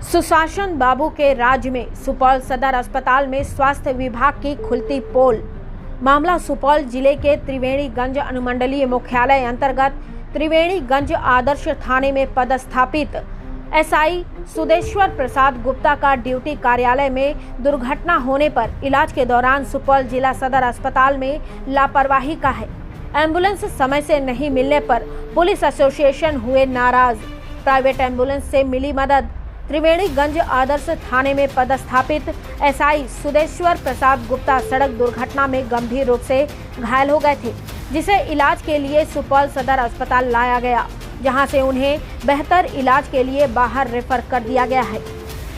सुशासन बाबू के राज्य में सुपौल सदर अस्पताल में स्वास्थ्य विभाग की खुलती पोल। मामला सुपौल जिले के त्रिवेणीगंज अनुमंडलीय मुख्यालय अंतर्गत त्रिवेणीगंज आदर्श थाने में पदस्थापित एसआई सुदेश्वर प्रसाद गुप्ता का ड्यूटी कार्यालय में दुर्घटना होने पर इलाज के दौरान सुपौल जिला सदर अस्पताल में लापरवाही का है। एम्बुलेंस समय से नहीं मिलने पर पुलिस एसोसिएशन हुए नाराज। प्राइवेट एम्बुलेंस से मिली मदद। त्रिवेणीगंज आदर्श थाने में पदस्थापित एसआई सुदेश्वर प्रसाद गुप्ता सड़क दुर्घटना में गंभीर रूप से घायल हो गए थे, जिसे इलाज के लिए सुपौल सदर अस्पताल लाया गया, जहां से उन्हें बेहतर इलाज के लिए बाहर रेफर कर दिया गया है।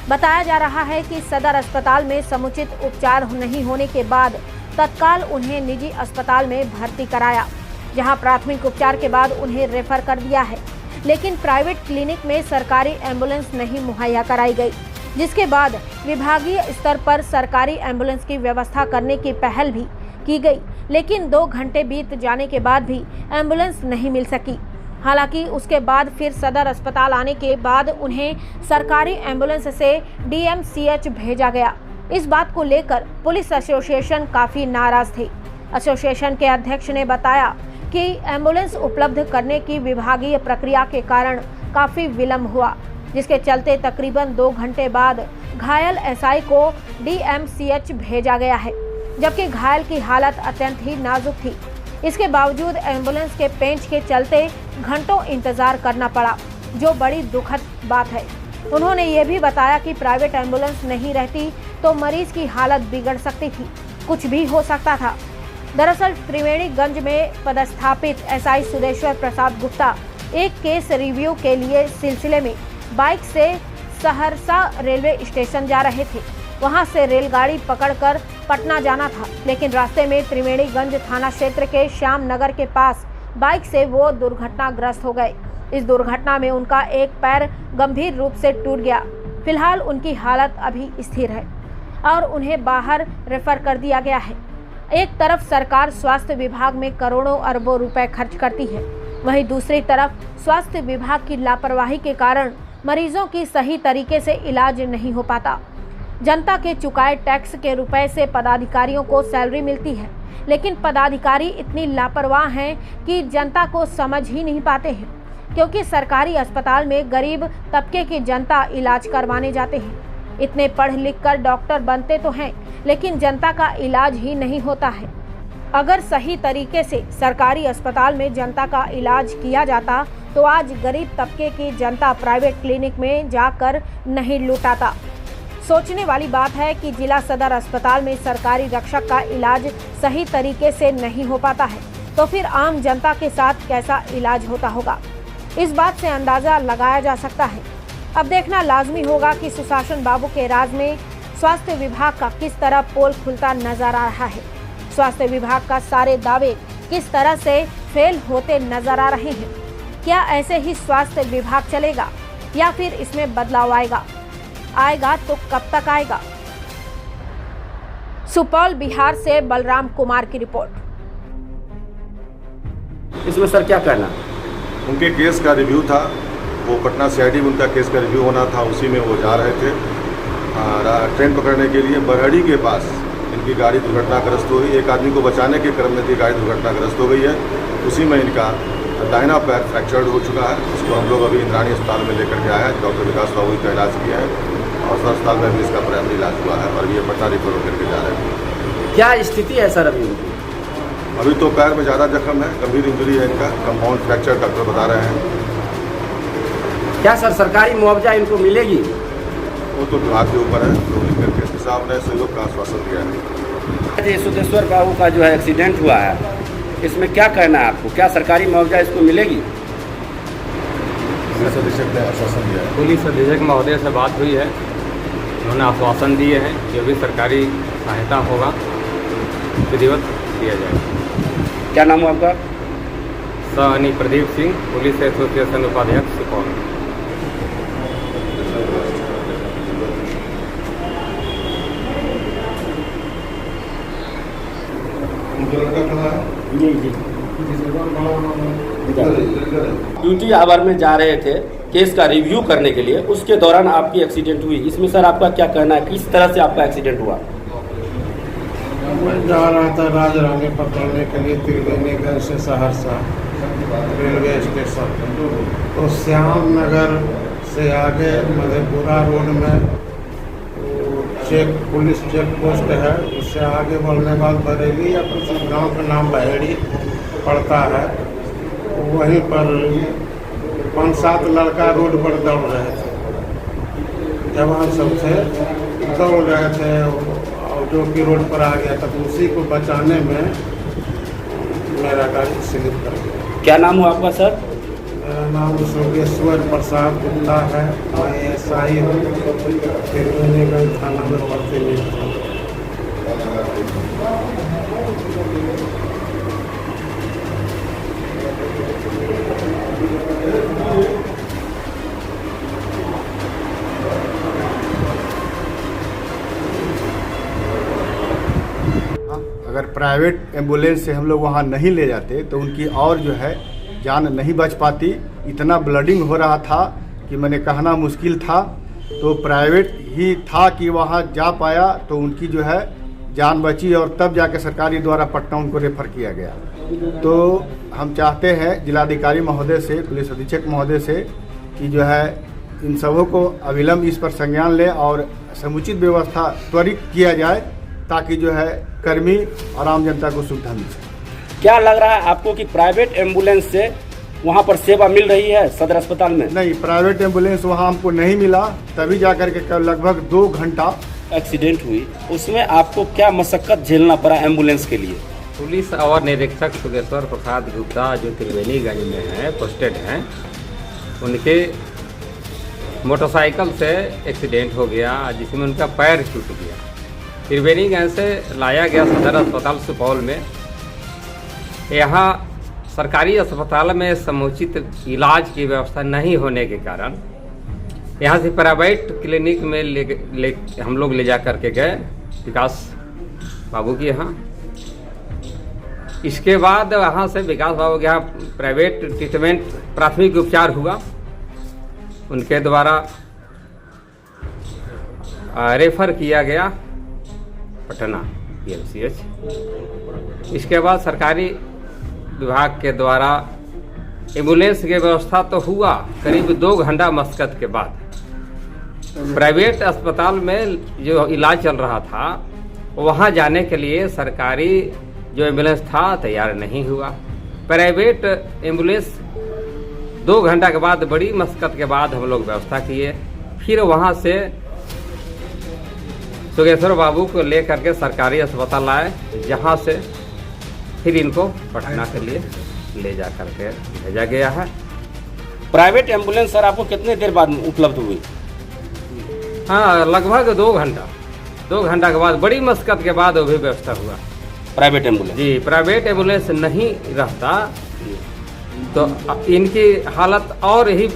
बताया जा रहा है कि सदर अस्पताल में समुचित उपचार नहीं होने के बाद तत्काल उन्हें निजी अस्पताल में भर्ती कराया, जहां प्राथमिक उपचार के बाद उन्हें रेफर कर दिया है। लेकिन प्राइवेट क्लिनिक में सरकारी एम्बुलेंस नहीं मुहैया कराई गई, जिसके बाद विभागीय स्तर पर सरकारी एम्बुलेंस की व्यवस्था करने की पहल भी की गई, लेकिन 2 घंटे बीत जाने के बाद भी एम्बुलेंस नहीं मिल सकी। हालांकि उसके बाद फिर सदर अस्पताल आने के बाद उन्हें सरकारी एम्बुलेंस से डीएमसीएच भेजा गया। इस बात को लेकर पुलिस एसोसिएशन काफी नाराज थे। एसोसिएशन के अध्यक्ष ने बताया कि एम्बुलेंस उपलब्ध करने की विभागीय प्रक्रिया के कारण काफी विलंब हुआ, जिसके चलते तकरीबन 2 घंटे बाद घायल एसआई को डीएमसीएच भेजा गया है, जबकि घायल की हालत अत्यंत ही नाजुक थी। इसके बावजूद एम्बुलेंस के पेंच के चलते घंटों इंतजार करना पड़ा, जो बड़ी दुखद बात है। उन्होंने ये भी बताया कि प्राइवेट एम्बुलेंस नहीं रहती तो मरीज की हालत बिगड़ सकती थी, कुछ भी हो सकता था। दरअसल त्रिवेणीगंज में पदस्थापित एसआई सुदेश्वर प्रसाद गुप्ता एक केस रिव्यू के लिए सिलसिले में बाइक से सहरसा रेलवे स्टेशन जा रहे थे। वहां से रेलगाड़ी पकड़कर पटना जाना था, लेकिन रास्ते में त्रिवेणीगंज थाना क्षेत्र के श्याम नगर के पास बाइक से वो दुर्घटनाग्रस्त हो गए। इस दुर्घटना में उनका एक पैर गंभीर रूप से टूट गया। फिलहाल उनकी हालत अभी स्थिर है और उन्हें बाहर रेफर कर दिया गया है। एक तरफ सरकार स्वास्थ्य विभाग में करोड़ों अरबों रुपए खर्च करती है, वहीं दूसरी तरफ स्वास्थ्य विभाग की लापरवाही के कारण मरीजों की सही तरीके से इलाज नहीं हो पाता। जनता के चुकाए टैक्स के रुपए से पदाधिकारियों को सैलरी मिलती है, लेकिन पदाधिकारी इतनी लापरवाह हैं कि जनता को समझ ही नहीं पाते हैं, क्योंकि सरकारी अस्पताल में गरीब तबके की जनता इलाज करवाने जाते हैं। इतने पढ़ लिख कर डॉक्टर बनते तो हैं, लेकिन जनता का इलाज ही नहीं होता है। अगर सही तरीके से सरकारी अस्पताल में जनता का इलाज किया जाता तो आज गरीब तबके की जनता प्राइवेट क्लिनिक में जाकर नहीं लुटाता। सोचने वाली बात है कि जिला सदर अस्पताल में सरकारी रक्षक का इलाज सही तरीके से नहीं हो पाता है, तो फिर आम जनता के साथ कैसा इलाज होता होगा, इस बात से अंदाजा लगाया जा सकता है। अब देखना लाजमी होगा कि सुशासन बाबू के राज में स्वास्थ्य विभाग का किस तरह पोल खुलता नजर आ रहा है। स्वास्थ्य विभाग का सारे दावे किस तरह से फेल होते नजर आ रहे हैं। क्या ऐसे ही स्वास्थ्य विभाग चलेगा या फिर इसमें बदलाव आएगा तो कब तक आएगा? सुपौल बिहार से बलराम कुमार की रिपोर्ट। इसमें सर क्या कहना? उनके केस का रिव्यू था, वो पटना सीआईडी में उनका केस का रिव्यू होना था, उसी में वो जा रहे थे। ट्रेन पकड़ने के लिए बरहड़ी के पास इनकी गाड़ी दुर्घटनाग्रस्त हो गई। एक आदमी को बचाने के क्रम में इनकी गाड़ी दुर्घटनाग्रस्त हो गई है। उसी में इनका दाहिना पैर फ्रैक्चर्ड हो चुका है। उसको हम लोग अभी इंद्राणी अस्पताल में लेकर के आया है। डॉक्टर विकास बाबू का इलाज किया है और सदर अस्पताल में भी इसका प्राइमरी इलाज हुआ है और ये पटना रिफर होकर के जा रहे हैं। क्या स्थिति है सर अभी? अभी तो पैर में ज़्यादा जख्म है, गंभीर इंजरी है इनका, कंपाउंड फ्रैक्चर डॉक्टर बता रहे हैं। क्या सर सरकारी मुआवजा इनको मिलेगी? वो तो विभाग के ऊपर है, तो लिख करके एसपी साहब ने सहयोग का आश्वासन दिया है। जी सुदेश्वर बाबू का जो है एक्सीडेंट हुआ है, इसमें क्या कहना है आपको? क्या सरकारी मुआवजा इसको मिलेगी? पुलिस अधीक्षक ने आश्वासन दिया है। पुलिस अधीक्षक महोदय से बात हुई है, उन्होंने आश्वासन दिए हैं कि भी सरकारी सहायता होगा विधिवत दिया जाएगा। क्या नाम है आपका? सहनी प्रदीप सिंह, पुलिस एसोसिएशन उपाध्यक्ष सुपौल। ड्यूटी आवर में जा रहे थे केस का रिव्यू करने के लिए, उसके दौरान आपकी एक्सीडेंट हुई। इसमें सर आपका क्या कहना है, किस तरह से आपका एक्सीडेंट हुआ? मैं जा रहा था राजरानी पकड़ने के लिए त्रिवेणीगंज से सहरसा रेलवे स्टेशन, तो श्याम नगर से आगे मधेपुरा रोड में पुलिस चेक पोस्ट है, उससे आगे बढ़ने बाद बरेली या कुछ गांव का नाम बहेड़ी पड़ता है, वहीं पर 5-7 लड़का रोड पर दौड़ रहे थे। जवान सब थे, दौड़ रहे थे और जो कि रोड पर आ गया था, तो उसी को बचाने में मेरा गाड़ी स्लिप कर गया। क्या नाम हुआ आपका सर? मेरा नाम योगेश्वर प्रसाद गुप्ता है, मैं SI हूँ, त्रिवेणीगंज थाना में प्रतिनियुक्त हूँ। अगर प्राइवेट एम्बुलेंस से हम लोग वहाँ नहीं ले जाते तो उनकी और जो है जान नहीं बच पाती। इतना ब्लडिंग हो रहा था कि मैंने कहना मुश्किल था। तो प्राइवेट ही था कि वहाँ जा पाया तो उनकी जो है जान बची, और तब जाके सरकारी द्वारा पटना उनको रेफर किया गया। तो हम चाहते हैं जिलाधिकारी महोदय से, पुलिस अधीक्षक महोदय से कि जो है इन सबों को अविलंब इस पर संज्ञान लें और समुचित व्यवस्था त्वरित किया जाए, ताकि जो है कर्मी और आम जनता को सुविधा मिल सके। क्या लग रहा है आपको कि प्राइवेट एम्बुलेंस से वहाँ पर सेवा मिल रही है सदर अस्पताल में? नहीं, प्राइवेट एम्बुलेंस वहाँ हमको नहीं मिला, तभी जाकर के लगभग 2 घंटा एक्सीडेंट हुई। उसमें आपको क्या मशक्कत झेलना पड़ा एम्बुलेंस के लिए? पुलिस और निरीक्षक योगेश्वर प्रसाद गुप्ता जो त्रिवेणीगंज में है, पोस्टेड हैं, उनके मोटरसाइकिल से एक्सीडेंट हो गया जिसमें उनका पैर टूट गया। त्रिवेणीगंज से लाया गया सदर अस्पताल सुपौल में। यहाँ सरकारी अस्पताल में समुचित इलाज की व्यवस्था नहीं होने के कारण यहाँ से प्राइवेट क्लिनिक में हम लोग ले जा करके गए विकास बाबू के यहाँ। इसके बाद वहाँ से विकास बाबू के यहाँ प्राइवेट ट्रीटमेंट, प्राथमिक उपचार हुआ। उनके द्वारा रेफर किया गया पटना PMCH। इसके बाद सरकारी विभाग के द्वारा एम्बुलेंस की व्यवस्था तो हुआ करीब 2 घंटा मशक्कत के बाद। प्राइवेट अस्पताल में जो इलाज चल रहा था वहाँ जाने के लिए सरकारी जो एम्बुलेंस था तैयार नहीं हुआ। प्राइवेट एम्बुलेंस 2 घंटा के बाद, बड़ी मशक्कत के बाद हम लोग व्यवस्था किए। फिर वहाँ से योगेश्वर बाबू को ले करके सरकारी अस्पताल आए, जहाँ से फिर इनको पटना के लिए ले जा करके भेजा गया है। प्राइवेट एम्बुलेंस सर आपको कितने देर बाद उपलब्ध हुई? हाँ, लगभग 2 घंटा। 2 घंटा के बाद, बड़ी मशक्कत के बाद वो भी व्यवस्था हुआ। Private ambulance? जी, प्राइवेट एम्बुलेंस नहीं रहता तो इनकी हालत और ही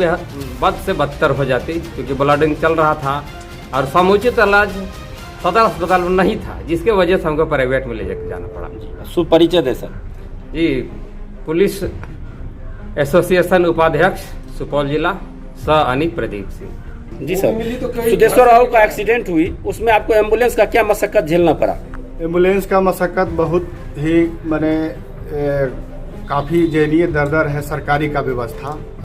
बद से बदतर हो जाती, क्योंकि ब्लडिंग चल रहा था और समुचित इलाज सदर अस्पताल में नहीं था, जिसके वजह से हमको प्राइवेट में ले जाना पड़ा। सुपरिचय दे सर। जी, पुलिस एसोसिएशन उपाध्यक्ष सुपौल जिला अनिक प्रदीप सिंह। जी सर, सिद्धेश्वर राव का एक्सीडेंट हुई, उसमें आपको एम्बुलेंस का क्या मशक्कत झेलना पड़ा? एम्बुलेंस का मशक्कत बहुत ही काफ़ी दयनीय दरदर है सरकारी का व्यवस्था।